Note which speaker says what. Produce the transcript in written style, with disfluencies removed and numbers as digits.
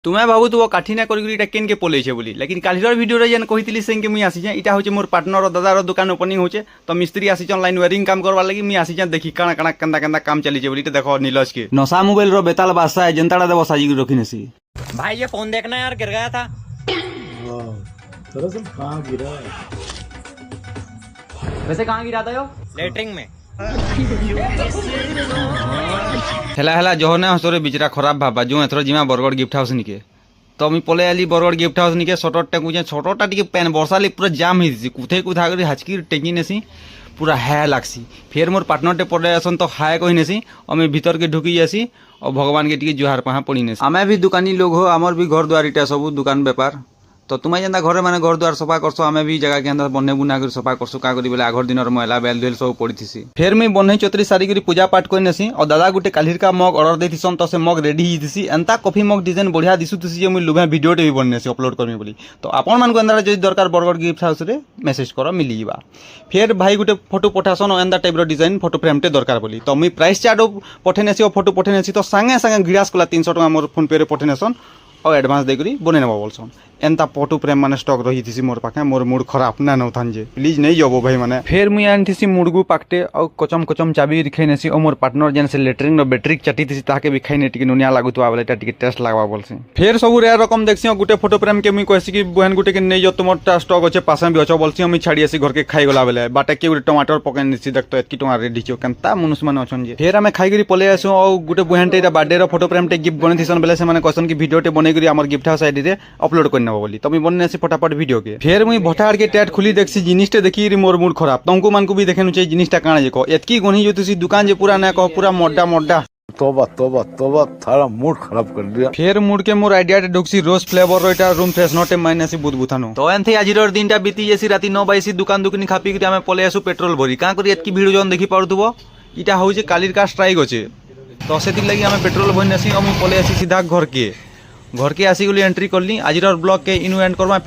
Speaker 1: तुम्हें भावुव काठी ना कर केन के पलैसे बोली लेकिन कालीर भिडियो जेन कही से मुई आसीचे इटा हूँ मोर पार्टनर दादार दुकान ओपनिंग होचे तो मिस्त्री आसीचन लाइन वायरिंग काम करवा लगी मुई आसीचे देखी काଣା काଣା केंदा केंदा काम चलीचे बोली देखो नीलज के नशा मोबाइल रो बेताल बादशाह है जनताड़ा देव साजी रखी नेसी।
Speaker 2: भाई ये फोन देखना यार गिर गया था।
Speaker 3: दरअसल कहाँ गिरा?
Speaker 2: वैसे कहाँ गिरा था यो? लेटरिंग में।
Speaker 1: हेला हेला जहने हसरे बिचरा खराब भाबा जो एथर जिमा बरगड़ गिफ्ट हाउस निके तो मुई पले आली बरगड़ गिफ्ट हाउस निके सटरटा कुछ छोटटा टिके पेन बरसाली पूरा जाम हिसी कुथे कुथा करी हाचकी टेकी नेसी पूरा हाय लागसी फिर मोर पार्टनरटे पड़े आसन तो हाय कही नेसी अमे भीतर के ढुकी जासी और भगवान के टिके जुहार पहा पड़ी नेसी। आमे भी दुकानी लोग हो आमर भी घर द्वार इटा सब दुकान बेपार तो तुम्हें जेनता घरे माने घर द्वार सफा करसो आमे भी जगह के अंदर बन्ने बुना कर सफा करसो का करी बोले आगर दिन मैला बेल दुल सब पड़ी थी फिर मुई बन्ने चौतरी सारी करी पूजा पाठ कर नेसी और दादा गुटे कालीर का मग ऑर्डर देथिसन तो से मग रेडी हिथि एंता कॉफी मग डिजाइन बढ़िया दिसुथि मुई लुभे वीडियोटे भी बननेसी अपलोड करमी बोली तो आपण मान को अंदर जदि दरकार बरगड़ गिफ्ट हाउस रे मेसेज करो मिली जीवा। फिर भाई गुटे फोटो पठासन एंता टाइप रो डिजाइन फोटो फ्रेमटे दरकार बोली तो मुई प्राइस चार्ट पठेनेसी और फोटो पठेनेसी तो सांगे सांगे गिरास कला 300 टका मोर फोन पे रे पठेनेसन और एडवांस देकरी बने नबा बोलसन एंता फोटो फ्रेम माने स्टॉक रही थी मोर पाखे मोर मूड खराब ना नथान जे प्लीज नहीं जबो भाई माने। फिर मुई आनथि मुड़गु पाकटे और कचम कचम चाबी रिखाइनेसी और मोर पार्टनर जेन से लेटरिंग रो बैटरी चाटी थी ताके भी खाइने टिके नुनिया लागुतवा बोले टिके टेस्ट लागवा बोलसे। फिर सब रे रकम देखसी गुटे फोटो फ्रेम के मुई कहसी कि बहन गुटे के नहीं जो तुमरटा स्टॉक अछि पासे भी अछ बोलसी मुई छाड़ी आसी घर के खाइ गला बेले बाटे के गुटे टमाटर पकाइन निसी देखतो एतकी टमा रेडी छो केनता मनुष्य माने अछन जे। फिर हमें खाइ गरी पले आसु और गुटे बहनटे बर्थडे रो फोटो फ्रेम टे गिफ्ट बनेथिसन बेले से माने कहसन कि वीडियोटे बनै गरी हमर गिफ्ट हाउस आईडी रे अपलोड करना बोली तो मुई बने फटाफट वीडियो के। फिर मुई भटाड़ के टैट खुली देखसी जिनिसटे देखी मोर मूड खराब तुमको मान को भी देखेनु चाहिए जिनिसटा काଣା जे को एतकी गणी जो तुसी दुकान जे पूरा ना कहो पूरा मोड्डा मोड्डा
Speaker 3: तोबा तोबा तोबा थारा मूड खराब कर दिया।
Speaker 1: फिर मुड़ के मोर आइडिया ढुकसी रोज फ्लेवर रो एटा रूम फ्रेशनर टे माइनसी बुदबुथानो तो एनथि आजिर दिनटा बीती जेसी राती 9 बाइसी दुकान दुकानी खापी के आमे पले आसु पेट्रोल भरी का करी एतकी भीड़ जन देखि पारुथबो इटा होउ जे कालीर का स्ट्राइक होचे तो सेति लागि आमे पेट्रोल भरनेसी हम पले आसी सीधा घर के आसी गली एंट्री करली आजिर ब्लॉग के इनु एंड करबा।